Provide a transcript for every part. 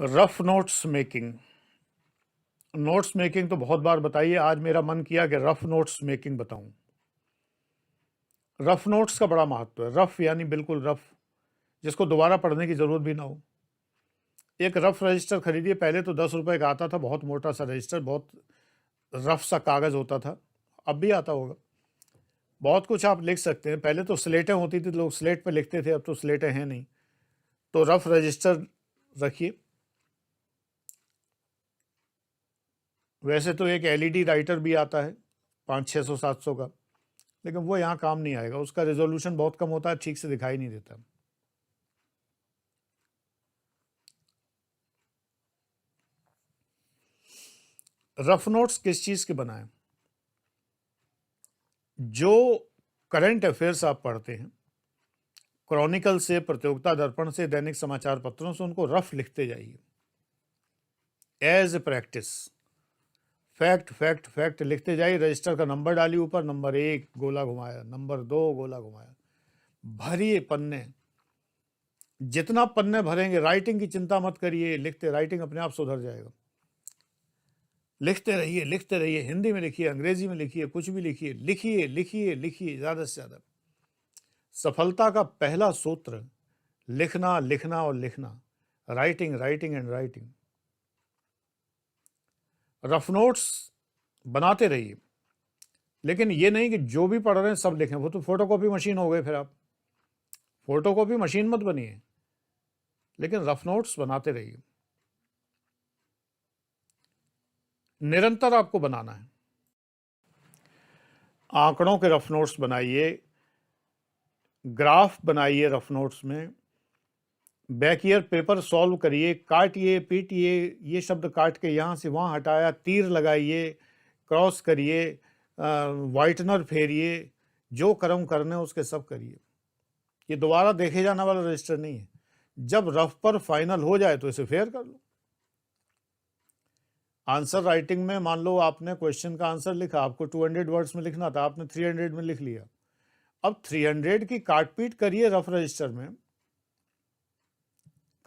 Rough notes making. Notes making तो बहुत बार बताई है, आज मेरा मन किया कि रफ नोट्स मेकिंग बताऊं। रफ नोट्स का बड़ा महत्व है। रफ यानी बिल्कुल रफ, जिसको दोबारा पढ़ने की जरूरत भी ना हो। एक रफ रजिस्टर खरीदिए। पहले तो 10 रुपए का आता था, बहुत मोटा सा रजिस्टर, बहुत रफ सा कागज होता था। अब भी आता होगा। बहुत कुछ आप लिख सकते हैं। पहले तो स्लेटें होती थी, लोग स्लेट पे लिखते थे, अब तो स्लेटें हैं नहीं। तो रफ रजिस्टर रखिए। वैसे तो एक एलईडी राइटर भी आता है 500-600-700 का, लेकिन वो यहाँ काम नहीं आएगा। उसका रेजोल्यूशन बहुत कम होता है, ठीक से दिखाई नहीं देता। रफ नोट्स किस चीज के बनाएं? जो करंट अफेयर्स आप पढ़ते हैं, क्रॉनिकल से, प्रतियोगिता दर्पण से, दैनिक समाचार पत्रों से, उनको रफ लिखते जाइए as a practice. Fact fact fact लिखते जाइए। रजिस्टर का नंबर डालिए ऊपर, नंबर 1 गोला घुमाया, नंबर 2 गोला घुमाया। भरिए पन्ने। जितना पन्ने भरेंगे, राइटिंग की चिंता मत करिए, लिखते, राइटिंग अपने आप सुधर जाएगा। लिखते रहिए, लिखते रहिए। हिंदी में लिखिए, अंग्रेजी में लिखिए, कुछ भी लिखिए, लिखिए लिखिए लिखिए ज्यादा से ज्यादा। सफलता का पहला सूत्र लिखना, लिखना और लिखना। Writing, writing and writing. Rough notes बनाते रहिए, लेकिन ये नहीं कि जो भी पढ़ रहे हैं सब लिखें। वो तो फोटोकॉपी मशीन हो गए। फिर आप फोटोकॉपी मशीन मत बनिए, लेकिन रफ नोट्स बनाते रहिए। निरंतर आपको बनाना है। आंकड़ों के रफ नोट्स बनाइए, ग्राफ बनाइए रफ नोट्स में, बैक ईयर पेपर सॉल्व करिए, काटिए पीटिए, ये शब्द काट के यहाँ से वहाँ हटाया, तीर लगाइए, क्रॉस करिए, वाइटनर फेरिए, जो कर्म करने उसके सब करिए। ये दोबारा देखे जाने वाला रजिस्टर नहीं है। जब रफ पर फाइनल हो जाए तो इसे फेयर कर लो। आंसर राइटिंग में मान लो आपने क्वेश्चन का आंसर लिखा, आपको 200 वर्ड्स में लिखना था, आपने 300 में लिख लिया। अब 300 की काटपीट करिए रफ रजिस्टर में,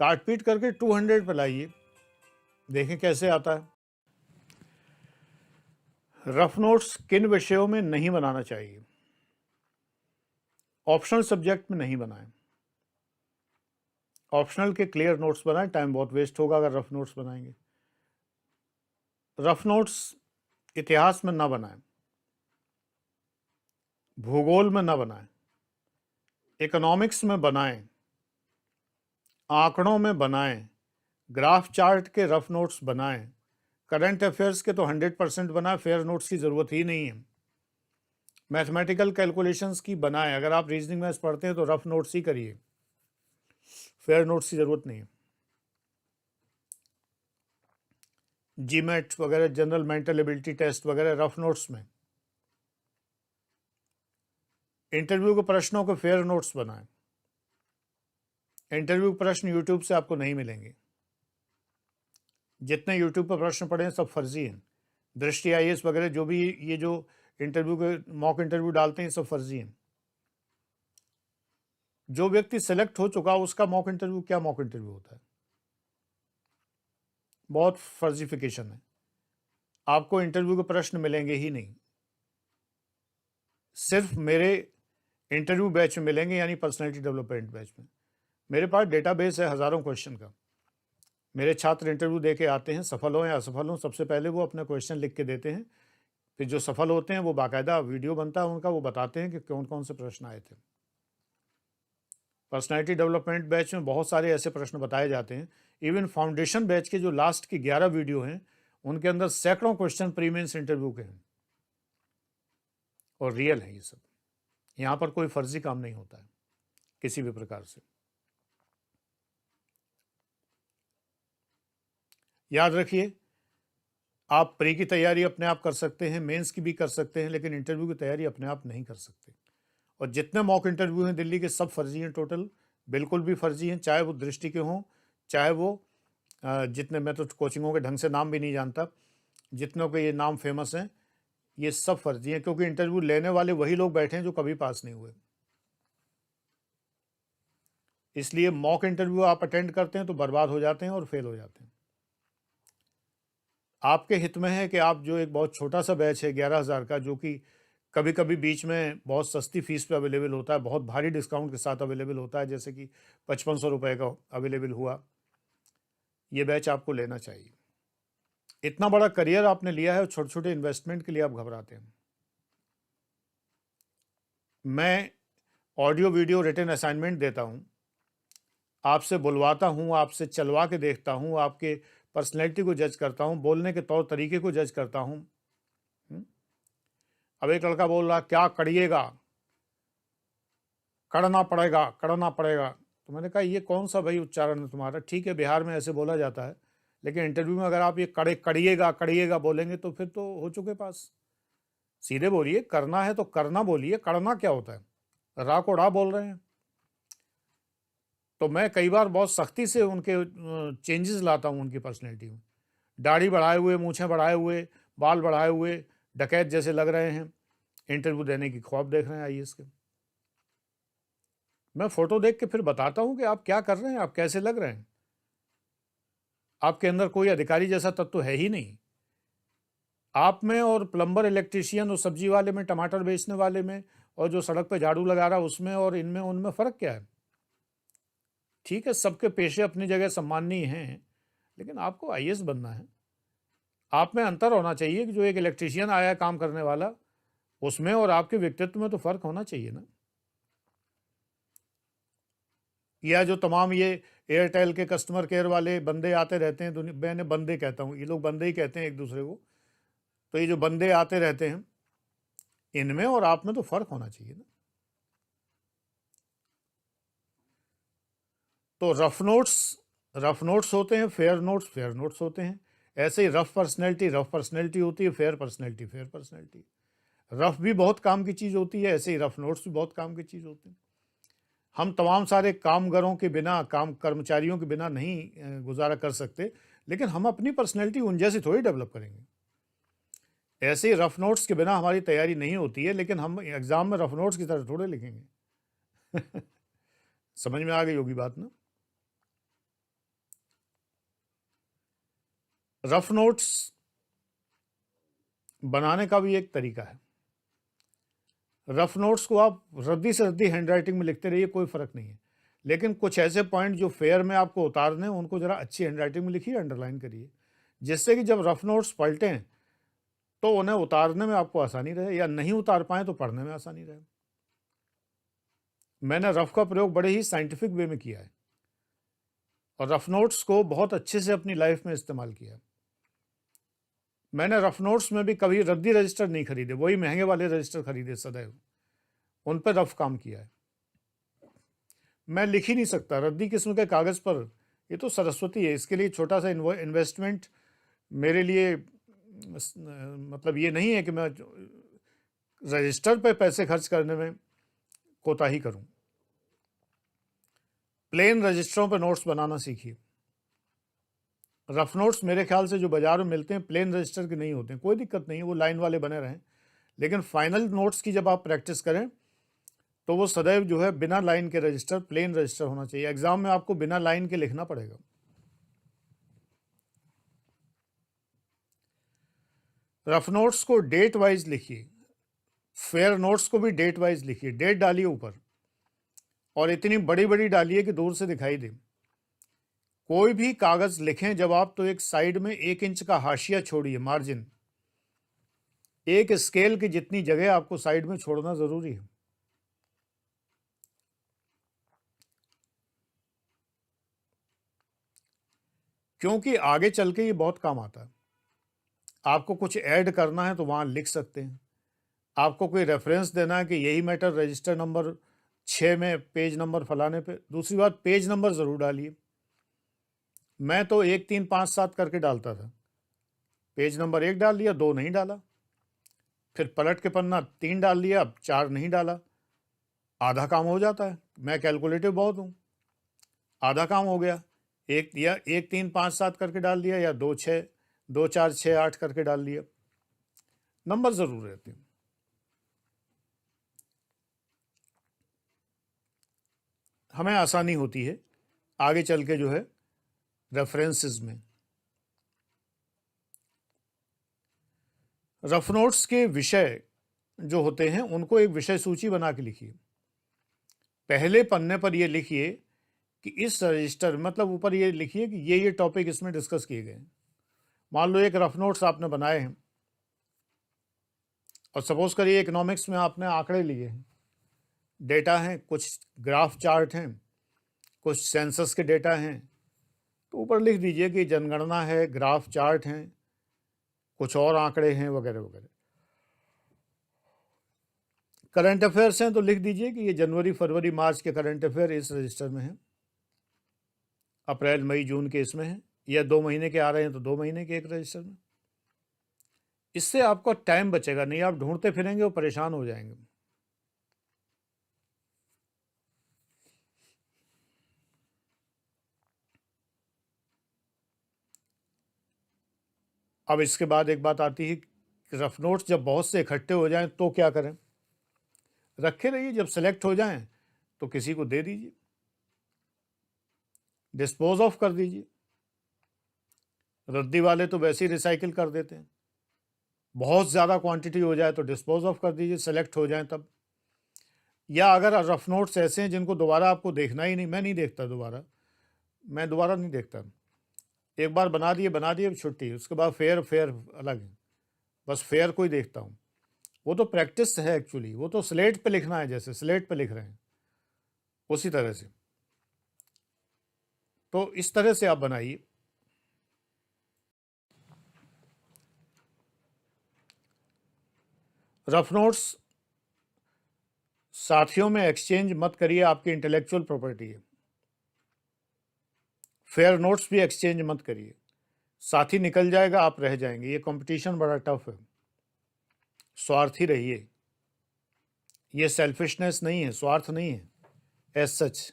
काटपीट करके 200 पे लाइए, देखें कैसे आता है। रफ नोट्स किन विषयों में नहीं बनाना चाहिए? ऑप्शनल सब्जेक्ट में नहीं बनाएं। ऑप्शनल के क्लियर नोट्स बनाएं, टाइम बहुत वेस्ट होगा अगर रफ नोट्स बनाएंगे। रफ नोट्स इतिहास में ना बनाएं, भूगोल में ना बनाएं, इकोनॉमिक्स में बनाएं, आंकड़ों में बनाएं, ग्राफ चार्ट के रफ नोट्स बनाएं। करंट अफेयर्स के तो 100% बनाएं, फेयर नोट्स की जरूरत ही नहीं है। मैथमेटिकल कैलकुलेशंस की बनाएं। अगर आप रीजनिंग मैथ्स पढ़ते हैं तो रफ नोट्स ही करिए, फेयर नोट्स की जरूरत नहीं है। जीमेट वगैरह, जनरल मेंटल एबिलिटी टेस्ट वगैरह रफ नोट्स में। इंटरव्यू के प्रश्नों के फेयर नोट्स बनाएं। इंटरव्यू के प्रश्न यूट्यूब से आपको नहीं मिलेंगे। जितने यूट्यूब पर प्रश्न पड़े हैं सब फर्जी हैं। दृष्टि आईएएस वगैरह जो भी ये जो इंटरव्यू के मॉक इंटरव्यू डालते हैं सब फर्जी हैं। जो व्यक्ति सेलेक्ट हो चुका उसका मॉक इंटरव्यू क्या मॉक इंटरव्यू होता है? बहुत फर्जिफिकेशन है। आपको इंटरव्यू के प्रश्न मिलेंगे ही नहीं, सिर्फ मेरे इंटरव्यू बैच में मिलेंगे, यानी पर्सनैलिटी डेवलपमेंट बैच में। मेरे पास डेटाबेस है हजारों क्वेश्चन का। मेरे छात्र इंटरव्यू दे के आते हैं, सफल हो या असफल हो, सबसे पहले वो अपना क्वेश्चन लिख के देते हैं। फिर जो सफल होते हैं वो बाकायदा वीडियो बनता है उनका, वो बताते हैं कि कौन कौन से प्रश्न आए थे। पर्सनैलिटी डेवलपमेंट बैच में बहुत सारे ऐसे प्रश्न बताए जाते हैं। इवन फाउंडेशन बैच के जो लास्ट की 11 वीडियो हैं उनके अंदर सैकड़ों क्वेश्चन प्रीमेंस इंटरव्यू के हैं और रियल है ये सब। यहाँ पर कोई फर्जी काम नहीं होता है किसी भी प्रकार से। याद रखिए, आप प्री की तैयारी अपने आप कर सकते हैं, मेंस की भी कर सकते हैं, लेकिन इंटरव्यू की तैयारी अपने आप नहीं कर सकते। और जितने मॉक इंटरव्यू हैं दिल्ली के सब फर्जी हैं, टोटल बिल्कुल भी फर्जी हैं। चाहे वो दृष्टि के हों, चाहे वो जितने, मैं तो कोचिंगों के ढंग से नाम भी नहीं जानता, जितनों के ये नाम फेमस हैं, ये सब फर्जी हैं। क्योंकि इंटरव्यू लेने वाले वही लोग बैठे हैं जो कभी पास नहीं हुए। इसलिए मॉक इंटरव्यू आप अटेंड करते हैं तो बर्बाद हो जाते हैं और फेल हो जाते हैं। आपके हित में है कि आप जो एक बहुत छोटा-सा बैच है 11,000 का, जो कि कभी-कभी बीच में बहुत सस्ती फ़ीस पे अवेलेबल होता है, बहुत भारी डिस्काउंट के साथ अवेलेबल होता है, जैसे कि ₹5500 का अवेलेबल हुआ, ये बैच आपको लेना चाहिए। इतना बड़ा करियर आपने लिया है और छोटे-छोटे इन्वेस्टमेंट के लिए आप घबराते हैं। मैं ऑडियो, वीडियो, रिटन असाइनमेंट देता हूँ, आपसे बुलवाता हूँ, आपसे चलवा के देखता हूँ, आपके पर्सनैलिटी को जज करता हूँ, बोलने के तौर तरीके को जज करता हूँ। अब एक लड़का बोल रहा क्या करिएगा, करना पड़ेगा, करना पड़ेगा। तो मैंने कहा ये कौन सा भाई उच्चारण है तुम्हारा? ठीक है, बिहार में ऐसे बोला जाता है, लेकिन इंटरव्यू में अगर आप ये करिएगा करिएगा बोलेंगे तो फिर तो हो चुके पास। सीधे बोलिए, करना है तो करना बोलिए, करना क्या होता है? रा को ड़ा बोल रहे हैं। तो मैं कई बार बहुत सख्ती से उनके चेंजेस लाता हूँ उनकी पर्सनैलिटी में। दाढ़ी बढ़ाए हुए, मूछें बढ़ाए हुए, बाल बढ़ाए हुए, डकैत जैसे लग रहे हैं, इंटरव्यू देने की ख्वाब देख रहे हैं आईएएस के। मैं फ़ोटो देख के फिर बताता हूँ कि आप क्या कर रहे हैं, आप कैसे लग रहे हैं। आपके अंदर कोई अधिकारी जैसा तत्व है ही नहीं। आप में और प्लम्बर, इलेक्ट्रीशियन और सब्जी वाले में, टमाटर बेचने वाले में और जो सड़क पे झाड़ू लगा रहा है उसमें और इनमें उनमें फ़र्क क्या है? ठीक है, सबके पेशे अपनी जगह सम्माननीय हैं, लेकिन आपको आईएएस बनना है। आप में अंतर होना चाहिए कि जो एक इलेक्ट्रीशियन आया है काम करने वाला, उसमें और आपके व्यक्तित्व में तो फ़र्क होना चाहिए ना। या जो तमाम ये एयरटेल के कस्टमर केयर वाले बंदे आते रहते हैं, मैंने बंदे कहता हूँ, ये लोग बंदे ही कहते हैं एक दूसरे को। तो ये जो बंदे आते रहते हैं, इनमें और आप में तो फ़र्क होना चाहिए ना। तो रफ नोट्स होते हैं, फेयर नोट्स होते हैं। ऐसे ही रफ पर्सनैलिटी होती है, फेयर पर्सनैलिटी। रफ भी बहुत काम की चीज़ होती है, ऐसे ही रफ नोट्स भी बहुत काम की चीज़ होते हैं। हम तमाम सारे कामगारों के बिना, कर्मचारियों के बिना नहीं गुज़ारा कर सकते, लेकिन हम अपनी पर्सनैलिटी उन जैसी थोड़ी डेवलप करेंगे। ऐसे ही रफ नोट्स के बिना हमारी तैयारी नहीं होती है, लेकिन हम एग्ज़ाम में रफ नोट्स की तरह थोड़े लिखेंगे। समझ में आ गई होगी बात ना? रफ नोट्स बनाने का भी एक तरीका है। रफ नोट्स को आप रद्दी से रद्दी हैंडराइटिंग में लिखते रहिए, कोई फ़र्क नहीं है। लेकिन कुछ ऐसे पॉइंट जो फेयर में आपको उतारने हैं, उनको ज़रा अच्छी हैंडराइटिंग में लिखिए, अंडरलाइन करिए, जिससे कि जब रफ नोट्स पलटें, तो उन्हें उतारने में आपको आसानी रहे, या नहीं उतार पाएँ तो पढ़ने में आसानी रहे। मैंने रफ का प्रयोग बड़े ही साइंटिफिक वे में किया है और रफ नोट्स को बहुत अच्छे से अपनी लाइफ में इस्तेमाल किया। मैंने रफ नोट्स में भी कभी रद्दी रजिस्टर नहीं खरीदे, वही महंगे वाले रजिस्टर खरीदे सदैव, उन पर रफ काम किया है। मैं लिख ही नहीं सकता रद्दी किस्म के कागज़ पर, ये तो सरस्वती है। इसके लिए छोटा सा इन्वेस्टमेंट मेरे लिए मतलब ये नहीं है कि मैं रजिस्टर पे पैसे खर्च करने में कोताही करूं। प्लेन रजिस्टरों पर नोट्स बनाना सीखिए। रफ नोट्स मेरे ख्याल से जो बाजार में मिलते हैं प्लेन रजिस्टर के नहीं होते हैं, कोई दिक्कत नहीं है, वो लाइन वाले बने रहें, लेकिन फाइनल नोट्स की जब आप प्रैक्टिस करें तो वो सदैव जो है बिना लाइन के रजिस्टर, प्लेन रजिस्टर होना चाहिए। एग्जाम में आपको बिना लाइन के लिखना पड़ेगा। रफ नोट्स को डेट वाइज लिखिए, फेयर नोट्स को भी डेट वाइज लिखिए। डेट डालिए ऊपर और इतनी बड़ी बड़ी डालिए कि दूर से दिखाई दे। कोई भी कागज लिखें जब आप, तो एक साइड में 1 इंच का हाशिया छोड़िए, मार्जिन। एक स्केल की जितनी जगह आपको साइड में छोड़ना जरूरी है। क्योंकि आगे चल के ये बहुत काम आता है। आपको कुछ ऐड करना है तो वहां लिख सकते हैं। आपको कोई रेफरेंस देना है कि यही मैटर रजिस्टर नंबर 6 में पेज नंबर फलाने पे। दूसरी बात, पेज नंबर ज़रूर डालिए। मैं तो 1 3 5 7 करके डालता था। पेज नंबर 1 डाल दिया, 2 नहीं डाला, फिर पलट के पन्ना 3 डाल दिया, अब 4 नहीं डाला। आधा काम हो जाता है। मैं कैलकुलेटिव बहुत हूँ, आधा काम हो गया। 1 3 5 7 करके डाल दिया, या 2 6 2 4 6 8 करके डाल दिया। नंबर ज़रूर रहते हैं। हमें आसानी होती है आगे चल के जो है रेफरेंसेस में। रफ नोट्स के विषय जो होते हैं उनको एक विषय सूची बना के लिखिए। पहले पन्ने पर ये लिखिए कि इस रजिस्टर मतलब ऊपर ये लिखिए कि ये टॉपिक इसमें डिस्कस किए गए हैं। मान लो एक रफ नोट्स आपने बनाए हैं और सपोज करिए इकोनॉमिक्स में आपने आंकड़े लिए हैं, डेटा हैं, कुछ ग्राफ चार्ट हैं, कुछ सेंसस के डेटा हैं, तो ऊपर लिख दीजिए कि जनगणना है, ग्राफ चार्ट हैं, कुछ और आंकड़े हैं वगैरह वगैरह। करंट अफेयर्स हैं तो लिख दीजिए कि ये जनवरी फरवरी मार्च के करंट अफेयर इस रजिस्टर में हैं, अप्रैल मई जून के इसमें हैं, या 2 महीने के आ रहे हैं तो 2 महीने के एक रजिस्टर में। इससे आपका टाइम बचेगा, नहीं आप ढूंढते फिरेंगे और परेशान हो जाएंगे। अब इसके बाद एक बात आती है कि रफ नोट्स जब बहुत से इकट्ठे हो जाएं तो क्या करें। रखे रहिए, जब सेलेक्ट हो जाएं तो किसी को दे दीजिए, डिस्पोज ऑफ कर दीजिए। रद्दी वाले तो वैसे ही रिसाइकिल कर देते हैं। बहुत ज़्यादा क्वांटिटी हो जाए तो डिस्पोज ऑफ कर दीजिए, सेलेक्ट हो जाए तब। या अगर रफ नोट्स ऐसे हैं जिनको दोबारा आपको देखना ही नहीं, मैं नहीं देखता दोबारा, मैं दोबारा नहीं देखता। एक बार बना दिए छुट्टी, उसके बाद फेयर अलग है, बस फेयर को ही देखता हूँ। वो तो प्रैक्टिस है एक्चुअली, वो तो स्लेट पे लिखना है, जैसे स्लेट पे लिख रहे हैं उसी तरह से। तो इस तरह से आप बनाइए। रफ नोट्स साथियों में एक्सचेंज मत करिए, आपकी इंटेलेक्चुअल प्रॉपर्टी है। फेयर नोट्स भी एक्सचेंज मत करिए, साथी निकल जाएगा, आप रह जाएंगे। ये कंपटीशन बड़ा टफ है। स्वार्थी रहिए, ये सेल्फिशनेस नहीं है, स्वार्थ नहीं है एज सच।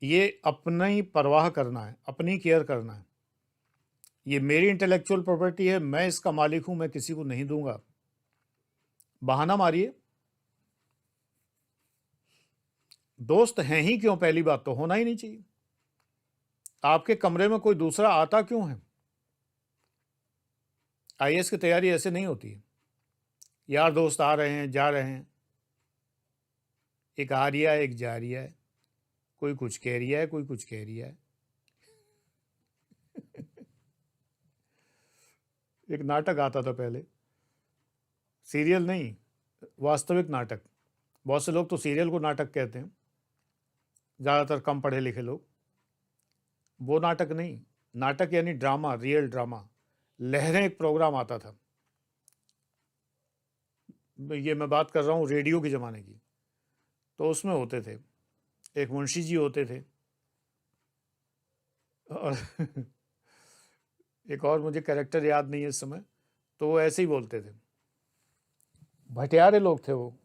ये अपनी परवाह करना है, अपनी केयर करना है। ये मेरी इंटेलेक्चुअल प्रॉपर्टी है, मैं इसका मालिक हूं, मैं किसी को नहीं दूंगा। बहाना मारिए, दोस्त हैं ही क्यों, पहली बात तो होना ही नहीं चाहिए। आपके कमरे में कोई दूसरा आता क्यों है। आईएएस की तैयारी ऐसे नहीं होती है, यार दोस्त आ रहे हैं जा रहे हैं, एक आ रिया है एक जा रिया है, कोई कुछ कह रिया है कोई कुछ कह रिया है। एक नाटक आता था पहले, सीरियल नहीं, वास्तविक नाटक। बहुत से लोग तो सीरियल को नाटक कहते हैं, ज़्यादातर कम पढ़े लिखे लोग। वो नाटक नहीं, नाटक यानी ड्रामा, रियल ड्रामा। लहरें एक प्रोग्राम आता था, ये मैं बात कर रहा हूँ रेडियो के ज़माने की। तो उसमें होते थे, एक मुंशी जी होते थे और एक और मुझे कैरेक्टर याद नहीं है इस समय, तो वो ऐसे ही बोलते थे। भटियारे लोग थे वो,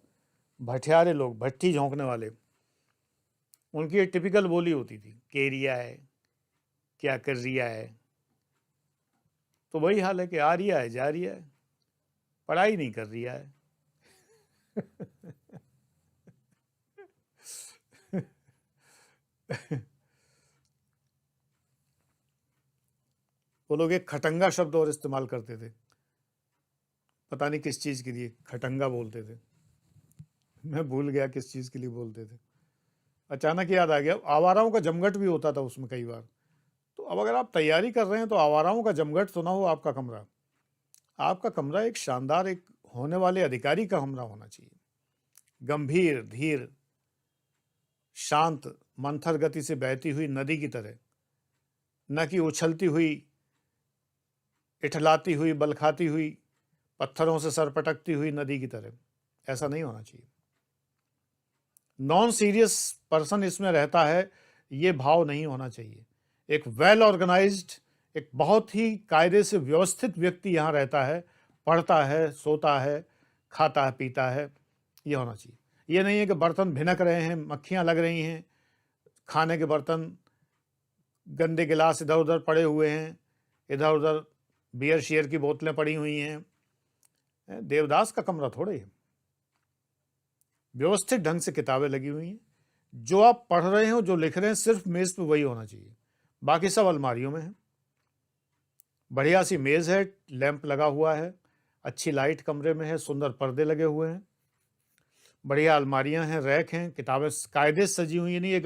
भटियारे लोग, भट्टी झोंकने वाले। उनकी एक टिपिकल बोली होती थी, के रिया है, क्या कर रिया है। तो वही हाल है कि आ रिया है जा रिया है, पढ़ाई नहीं कर रिया है। वो लोग एक खटंगा शब्द और इस्तेमाल करते थे, पता नहीं किस चीज़ के लिए खटंगा बोलते थे, मैं भूल गया किस चीज़ के लिए बोलते थे। अचानक याद आ गया, आवाराओं का जमघट भी होता था उसमें कई बार। तो अब अगर आप तैयारी कर रहे हैं तो आवाराओं का जमघट तो ना हो आपका कमरा। आपका कमरा एक शानदार, एक होने वाले अधिकारी का कमरा होना चाहिए, गंभीर, धीर, शांत, मंथर गति से बहती हुई नदी की तरह, न कि उछलती हुई, इठलाती हुई, बलखाती हुई, पत्थरों से सर पटकती हुई नदी की तरह। ऐसा नहीं होना चाहिए। नॉन सीरियस पर्सन इसमें रहता है, ये भाव नहीं होना चाहिए। एक वेल ऑर्गेनाइज्ड, एक बहुत ही कायदे से व्यवस्थित व्यक्ति यहाँ रहता है, पढ़ता है, सोता है, खाता है, पीता है, ये होना चाहिए। ये नहीं है कि बर्तन भिनक रहे हैं, मक्खियाँ लग रही हैं, खाने के बर्तन, गंदे गिलास इधर उधर पड़े हुए हैं, इधर उधर बियर शियर की बोतलें पड़ी हुई हैं। देवदास का कमरा थोड़े है, व्यवस्थित ढंग से किताबें लगी हुई हैं, जो आप पढ़ रहे हो, जो लिख रहे हैं, सिर्फ मेज़ पे वही होना चाहिए, बाकी सब अलमारियों में है। बढ़िया सी मेज़ है, लैंप लगा हुआ है, अच्छी लाइट कमरे में है, सुंदर पर्दे लगे हुए हैं, बढ़िया अलमारियां हैं, रैक हैं, किताबें कायदे से सजी हुई है, नहीं एक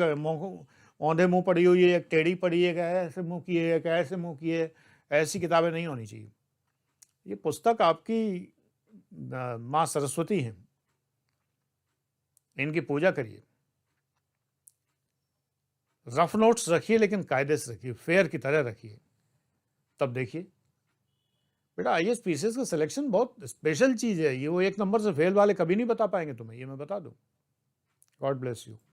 औंधे मुंह पड़ी हुई है, एक टेढ़ी पड़ी है, एक ऐसे मुंह की है, एक ऐसे मुंह की है, ऐसी किताबें नहीं होनी चाहिए। ये पुस्तक आपकी माँ सरस्वती हैं, इनकी पूजा करिए। रफ नोट्स रखिए लेकिन कायदे से रखिए, फेयर की तरह रखिए, तब देखिए बेटा आईएएस पीसीएस का सिलेक्शन बहुत स्पेशल चीज है। ये वो एक नंबर से फेल वाले कभी नहीं बता पाएंगे तुम्हें, ये मैं बता दूं। God bless you.